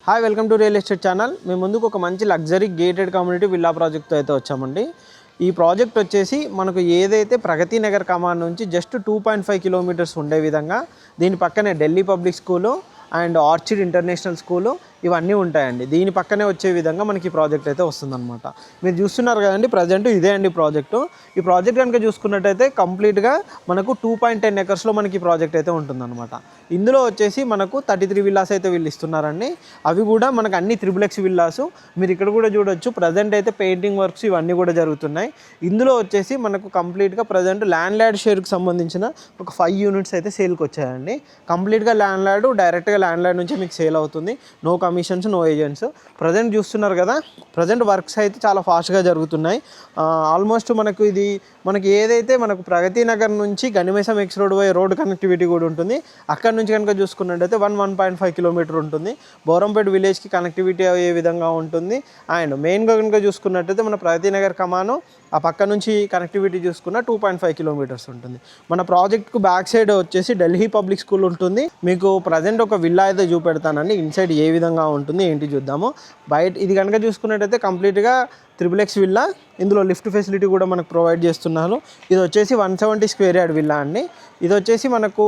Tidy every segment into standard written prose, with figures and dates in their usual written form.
Hi welcome to real estate channel. మేము ముందుకు ఒక మంచి లగ్జరీ గేటెడ్ కమ్యూనిటీ విల్లా ప్రాజెక్ట్తో అయితే వచ్చామండి. ఈ ప్రాజెక్ట్ వచ్చేసి మనకు ఏదైతే ప్రగతి నగర్ కమాన్ నుంచి జస్ట్ 2.5 కిలోమీటర్స్ ఉండే విధంగా దీని పక్కనే Delhi public school and orchid international school ఇవన్నీ ఉంటాయండి. దీని పక్కనే వచ్చే విధంగా మనకి ప్రాజెక్ట్ అయితే వస్తుందన్నమాట. మీరు చూస్తున్నారు కదండి, ప్రజెంట్ ఇదే అండి ప్రాజెక్టు. ఈ ప్రాజెక్ట్ కనుక చూసుకున్నట్టయితే కంప్లీట్గా మనకు 2.10 ఎకర్స్లో మనకి ప్రాజెక్ట్ అయితే ఉంటుందన్నమాట. ఇందులో వచ్చేసి మనకు 33 విల్లాస్ అయితే వీళ్ళు ఇస్తున్నారండి. అవి కూడా మనకు అన్ని త్రిబుల్ విల్లాసు. మీరు ఇక్కడ కూడా చూడొచ్చు, ప్రజెంట్ అయితే పెయింటింగ్ వర్క్స్ ఇవన్నీ కూడా జరుగుతున్నాయి. ఇందులో వచ్చేసి మనకు కంప్లీట్గా ప్రజెంట్ ల్యాండ్ లార్డ్ షేర్కి సంబంధించిన ఒక 5 యూనిట్స్ అయితే సేల్కి వచ్చాయండి. కంప్లీట్గా ల్యాండ్ లార్డ్ డైరెక్ట్గా ల్యాండ్ లార్డ్ నుంచి మీకు సేల్ అవుతుంది. No commissions, no agents. Present చూస్తున్నారు కదా, ప్రజెంట్ వర్క్స్ అయితే చాలా ఫాస్ట్గా జరుగుతున్నాయి. ఆల్మోస్ట్ మనకి ఏదైతే మనకు ప్రగతి నగర్ నుంచి గనిమేసం ఎక్స్ రోడ్ పోయే రోడ్ కనెక్టివిటీ కూడా ఉంటుంది. అక్కడ నుంచి కనుక చూసుకున్నట్టయితే 1.5 కిలోమీటర్ ఉంటుంది. బోరంపేట విలేజ్కి కనెక్టివిటీ అయ్యే విధంగా ఉంటుంది. అండ్ మెయిన్గా కనుక చూసుకున్నట్టయితే మన ప్రగతి నగర్ కమాను ఆ పక్క నుంచి కనెక్టివిటీ చూసుకున్న 2.5 కిలోమీటర్స్ ఉంటుంది. మన ప్రాజెక్ట్కు బ్యాక్ సైడ్ వచ్చేసి ఢిల్లీ పబ్లిక్ స్కూల్ ఉంటుంది. మీకు ప్రజెంట్ ఒక విల్లా అయితే చూపెడతానండి. ఇన్సైడ్ ఏ విధంగా ఉంటుంది ఏంటి చూద్దాము. బయట ఇది కనుక చూసుకున్నట్టయితే కంప్లీట్గా త్రిబుల్ విల్లా. ఇందులో లిఫ్ట్ ఫెసిలిటీ కూడా మనకు ప్రొవైడ్ చేస్తున్నాను. ఇది వచ్చేసి 170 స్క్వేర్ యార్డ్ విల్లా అండి. ఇది వచ్చేసి మనకు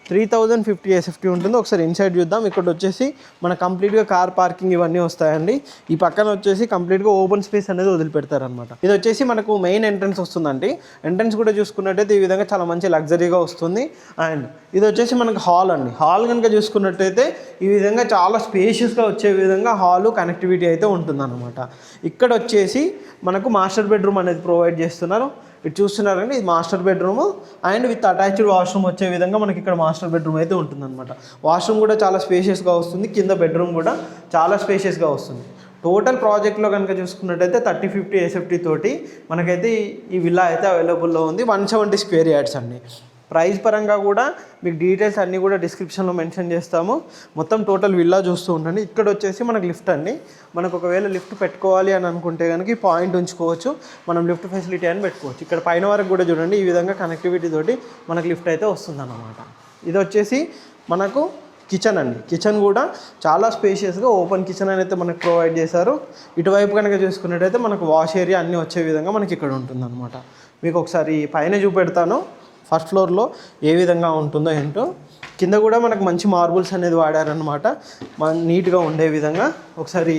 3050 SFT ఉంటుంది. ఒకసారి ఇన్సైడ్ చూద్దాం. ఇక్కడ వచ్చేసి మన కంప్లీట్గా కార్ పార్కింగ్ ఇవన్నీ వస్తాయండి. ఈ పక్కన వచ్చేసి కంప్లీట్గా ఓపెన్ స్పేస్ అనేది వదిలిపెడతారనమాట. ఇది వచ్చేసి మనకు మెయిన్ ఎంట్రన్స్ వస్తుందండి. ఎంట్రన్స్ కూడా చూసుకున్నట్టయితే ఈ విధంగా చాలా మంచి లగ్జరీగా వస్తుంది. అండ్ ఇది వచ్చేసి మనకు హాల్ అండి. హాల్ కనుక చూసుకున్నట్టయితే ఈ విధంగా చాలా స్పేషియస్గా వచ్చే విధంగా హాలు కనెక్టివిటీ అయితే ఉంటుందన్నమాట. ఇక్కడ వచ్చేసి మనకు మాస్టర్ బెడ్రూమ్ అనేది ప్రొవైడ్ చేస్తున్నారు. ఇటు చూస్తున్నారండి, ఇది master bedroom and with attached washroom వచ్చే విధంగా మనకి ఇక్కడ మాస్టర్ బెడ్రూమ్ అయితే ఉంటుందన్నమాట. వాష్రూమ్ కూడా చాలా స్పేషియస్గా వస్తుంది. కింద బెడ్రూమ్ కూడా చాలా స్పేషియస్గా వస్తుంది. టోటల్ ప్రాజెక్ట్లో కనుక చూసుకున్నట్టయితే 3050 SFT తోటి మనకైతే ఈ విల్లా అయితే అవైలబుల్లో ఉంది. 170 స్క్వేర్ యార్డ్స్ అండి. ప్రైస్ పరంగా కూడా మీకు డీటెయిల్స్ అన్నీ కూడా డిస్క్రిప్షన్లో మెన్షన్ చేస్తాము. మొత్తం టోటల్ విల్లా చూస్తూ ఉండండి. ఇక్కడ వచ్చేసి మనకు లిఫ్ట్ అండి. మనకు ఒకవేళ లిఫ్ట్ పెట్టుకోవాలి అని అనుకుంటే కనుక ఈ పాయింట్ ఉంచుకోవచ్చు. మనం లిఫ్ట్ ఫెసిలిటీ అని పెట్టుకోవచ్చు. ఇక్కడ పైన వరకు కూడా చూడండి, ఈ విధంగా కనెక్టివిటీ తోటి మనకు లిఫ్ట్ అయితే వస్తుందన్నమాట. ఇది వచ్చేసి మనకు కిచెన్ అండి. కిచెన్ కూడా చాలా స్పేషియస్గా ఓపెన్ కిచెన్ అయితే మనకు ప్రొవైడ్ చేశారు. ఇటువైపు కనుక చూసుకున్నట్టయితే మనకు వాష్ ఏరియా అన్నీ వచ్చే విధంగా మనకి ఇక్కడ ఉంటుందన్నమాట. మీకు ఒకసారి పైన చూపెడతాను ఫస్ట్ ఫ్లోర్లో ఏ విధంగా ఉంటుందో ఏంటో. కింద కూడా మనకు మంచి మార్బుల్స్ అనేది వాడారనమాట, నీట్గా ఉండే విధంగా. ఒకసారి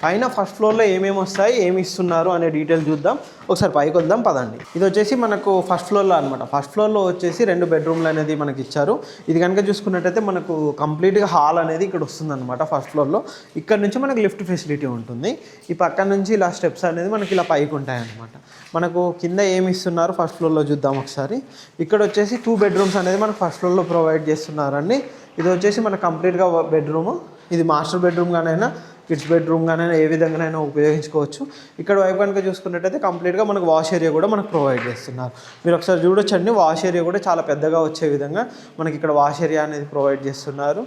పైన ఫస్ట్ ఫ్లోర్లో ఏమేమి వస్తాయి, ఏమి ఇస్తున్నారు అనే డీటెయిల్ చూద్దాం. ఒకసారి పైకి వద్దాం పదండి. ఇది వచ్చేసి మనకు ఫస్ట్ ఫ్లోర్లో అనమాట. ఫస్ట్ ఫ్లోర్లో వచ్చేసి 2 బెడ్రూమ్లు అనేది మనకి ఇచ్చారు. ఇది కనుక చూసుకున్నట్టయితే మనకు కంప్లీట్గా హాల్ అనేది ఇక్కడ వస్తుందన్నమాట ఫస్ట్ ఫ్లోర్లో. ఇక్కడ నుంచి మనకు లిఫ్ట్ ఫెసిలిటీ ఉంటుంది. ఈ పక్క నుంచి ఇలా స్టెప్స్ అనేది మనకి ఇలా పైకి ఉంటాయన్నమాట. మనకు కింద ఏమి ఇస్తున్నారు ఫస్ట్ ఫ్లోర్లో చూద్దాం ఒకసారి. ఇక్కడ వచ్చేసి 2 బెడ్రూమ్స్ అనేది మనకు ఫస్ట్ ఫ్లోర్లో ప్రొవైడ్ చేస్తున్నారండి. ఇది వచ్చేసి మన కంప్లీట్గా బెడ్రూము. ఇది మాస్టర్ బెడ్రూమ్ గానైనా కిడ్స్ బెడ్రూమ్ కానీ ఏ విధంగానైనా ఉపయోగించుకోవచ్చు. ఇక్కడ వైపు కనుక చూసుకున్నట్టయితే కంప్లీట్గా మనకు వాష్ ఏరియా కూడా మనకు ప్రొవైడ్ చేస్తున్నారు. మీరు ఒకసారి చూడొచ్చండి, వాష్ ఏరియా కూడా చాలా పెద్దగా వచ్చే విధంగా మనకి ఇక్కడ వాష్ ఏరియా అనేది ప్రొవైడ్ చేస్తున్నారు.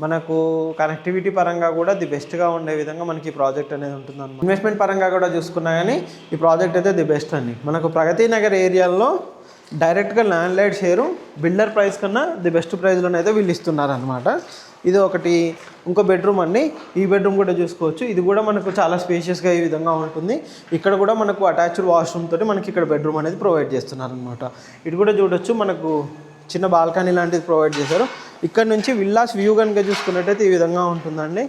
మనకు కనెక్టివిటీ పరంగా కూడా ది బెస్ట్గా ఉండే విధంగా మనకి ఈ ప్రాజెక్ట్ అనేది ఉంటుందన్నమాట. ఇన్వెస్ట్మెంట్ పరంగా కూడా చూసుకున్నా కానీ ఈ ప్రాజెక్ట్ అయితే ది బెస్ట్ అండి. మనకు ప్రగతి నగర్ ఏరియాలో డైరెక్ట్గా ల్యాండ్ లైడ్ షేరు బిల్డర్ ప్రైస్ కన్నా ది బెస్ట్ ప్రైస్లోనైతే వీళ్ళు ఇస్తున్నారనమాట. ఇది ఒకటి. ఇంకో బెడ్రూమ్ అండి. ఈ బెడ్రూమ్ కూడా చూసుకోవచ్చు. ఇది కూడా మనకు చాలా స్పేషియస్గా ఈ విధంగా ఉంటుంది. ఇక్కడ కూడా మనకు అటాచ్డ్ వాష్రూమ్ తోటి మనకి ఇక్కడ బెడ్రూమ్ అనేది ప్రొవైడ్ చేస్తున్నారనమాట. ఇది కూడా చూడొచ్చు, మనకు చిన్న బాల్కనీ లాంటిది ప్రొవైడ్ చేశారు. ఇక్కడ నుంచి విల్లాస్ వ్యూ కనుక చూసుకున్నట్టయితే ఈ విధంగా ఉంటుందండి.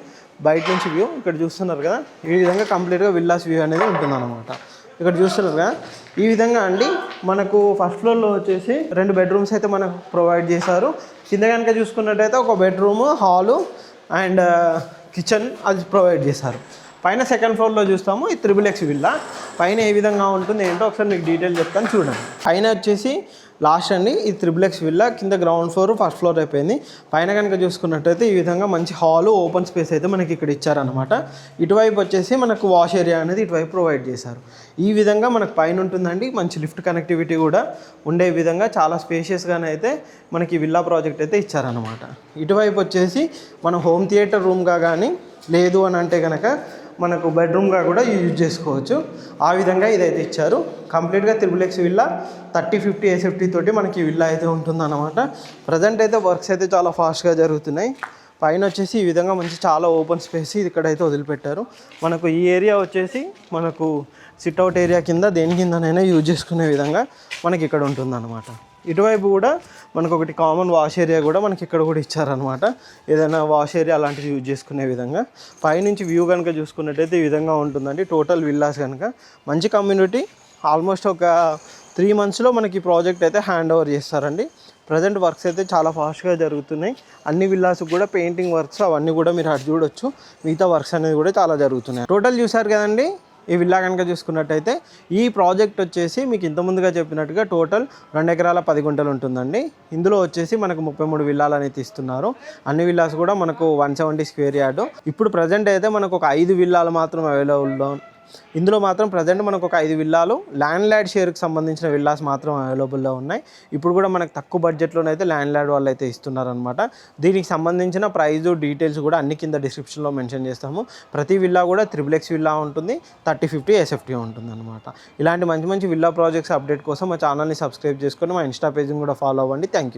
బయట నుంచి వ్యూ ఇక్కడ చూస్తున్నారు కదా, ఈ విధంగా కంప్లీట్గా విల్లాస్ వ్యూ అనేది ఉంటుందన్నమాట. ఇక్కడ చూస్తున్నారు కదా, ఈ విధంగా అండి. మనకు ఫస్ట్ ఫ్లోర్లో వచ్చేసి 2 బెడ్రూమ్స్ అయితే మనకు ప్రొవైడ్ చేశారు. కింద కనుక చూసుకున్నట్టయితే ఒక బెడ్రూము, హాలు అండ్ కిచెన్ అది ప్రొవైడ్ చేశారు. పైన సెకండ్ ఫ్లోర్లో చూస్తాము ఈ త్రిబుల్ విల్లా. పైన ఏ విధంగా ఉంటుంది ఏంటో ఒకసారి మీకు డీటెయిల్ చెప్తాను చూడండి. పైన వచ్చేసి లాస్ట్ అండి ఈ త్రిబుల్ విల్లా. కింద గ్రౌండ్ ఫ్లోర్, ఫస్ట్ ఫ్లోర్ అయిపోయింది. పైన కనుక చూసుకున్నట్టయితే ఈ విధంగా మంచి హాలు, ఓపెన్ స్పేస్ అయితే మనకి ఇక్కడ ఇచ్చారనమాట. ఇటువైపు వచ్చేసి మనకు వాష్ ఏరియా అనేది ఇటువైపు ప్రొవైడ్ చేశారు. ఈ విధంగా మనకు పైన ఉంటుందండి. మంచి లిఫ్ట్ కనెక్టివిటీ కూడా ఉండే విధంగా చాలా స్పేషియస్గానే అయితే మనకి విల్లా ప్రాజెక్ట్ అయితే ఇచ్చారనమాట. ఇటువైపు వచ్చేసి మన హోమ్ థియేటర్ రూమ్గా కానీ లేదు అని అంటే కనుక మనకు బెడ్రూమ్గా కూడా యూజ్ చేసుకోవచ్చు. ఆ విధంగా ఇదైతే ఇచ్చారు. కంప్లీట్గా త్రిబుల్ విల్లా 3050 SFT తోటి మనకి విల్లా అయితే ఉంటుందన్నమాట. ప్రజెంట్ అయితే వర్క్స్ అయితే చాలా ఫాస్ట్గా జరుగుతున్నాయి. పైన వచ్చేసి ఈ విధంగా మంచి చాలా ఓపెన్ స్పేస్ ఇక్కడైతే వదిలిపెట్టారు. మనకు ఈ ఏరియా వచ్చేసి మనకు సిట్అవుట్ ఏరియా కింద దేని కిందనైనా యూజ్ చేసుకునే విధంగా మనకి ఇక్కడ ఉంటుందన్నమాట. ఇటువైపు కూడా మనకు ఒకటి కామన్ వాష్ ఏరియా కూడా మనకి ఇక్కడ కూడా ఇచ్చారనమాట. ఏదైనా వాష్ ఏరియా అలాంటిది యూజ్ చేసుకునే విధంగా. పైనుంచి వ్యూ కనుక చూసుకున్నట్టయితే ఈ విధంగా ఉంటుందండి. టోటల్ విల్లాస్ కనుక మంచి కమ్యూనిటీ. ఆల్మోస్ట్ ఒక 3 monthsలో మనకి ప్రాజెక్ట్ అయితే హ్యాండ్ ఓవర్ చేస్తారండి. ప్రజెంట్ వర్క్స్ అయితే చాలా ఫాస్ట్గా జరుగుతున్నాయి. అన్ని విల్లాస్ కూడా పెయింటింగ్ వర్క్స్ అవన్నీ కూడా మీరు అటు చూడొచ్చు. మిగతా వర్క్స్ అనేది కూడా చాలా జరుగుతున్నాయి. టోటల్ చూసారు కదండి. ఈ విల్లా కనుక చూసుకున్నట్టయితే ఈ ప్రాజెక్ట్ వచ్చేసి మీకు ఇంతకుముందుగా చెప్పినట్టుగా టోటల్ 2 ఎకరాల 10 గుంటలు ఉంటుందండి. ఇందులో వచ్చేసి మనకు 33 విల్లాలు అనేది ఇస్తున్నారు. అన్ని విల్లాస్ కూడా మనకు 170 స్క్వేర్ యార్డు. ఇప్పుడు ప్రజెంట్ అయితే మనకు ఒక 5 విల్లాలు మాత్రం అవైలబుల్లో. ఇందులో మాత్రం ప్రజెంట్ మనకు ఒక 5 విల్లాలు ల్యాండ్ లార్డ్ షేర్కి సంబంధించిన విల్లాస్ మాత్రం అవైలబుల్లో ఉన్నాయి. ఇప్పుడు కూడా మనకు తక్కువ బడ్జెట్లోనైతే ల్యాండ్ లార్డ్ వాళ్ళు అయితే ఇస్తున్నారనమాట. దీనికి సంబంధించిన ప్రైజు డీటెయిల్స్ కూడా అన్ని కింద డిస్క్రిప్షన్లో మెన్షన్ చేస్తాము. ప్రతి విల్లా కూడా 3x విల్లా ఉంటుంది, 30/50 SFT ఉంటుంది అనమాట. ఇలాంటి మంచి మంచి విల్లా ప్రాజెక్ట్స్ అప్డేట్ కోసం మా ఛానల్ని సబ్స్క్రైబ్ చేసుకొని మా ఇన్స్టా పేజ్ని కూడా ఫాలో అవ్వండి. Thank you.